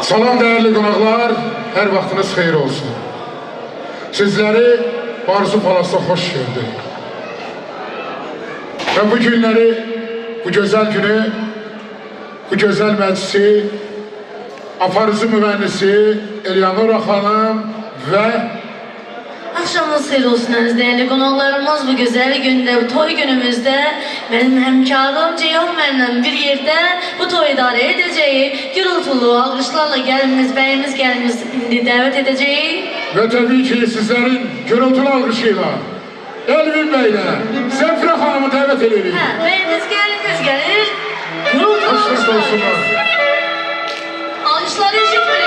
Salam değerli qonaqlar, hər vaxtınız xeyir olsun. Sizləri Barzu Palas'a xoş gördük. Və bu günləri, bu gözəl günü, bu gözəl məclisi, aparıcı müğənnisi Eleonora xanım və Akşamınız xeyir olsun əziz değerli qonaqlarımız. Bu güzel günde, bu toy günümüzde benim hemkarım Ceyhun mənlə bir yerde bu toy idare edeceği, gürültülü alkışlarla gelimiz, bəyimiz gelimiz indi dəvət edeceği. və təbii ki sizlərin gürültülü alqışıyla Elvin bəylə Zəfirə xanımı dəvət edirik. Bəyimiz gelir, gürültülü Hoş alkışlar. olsunlar. Alkışları eşitmiyor.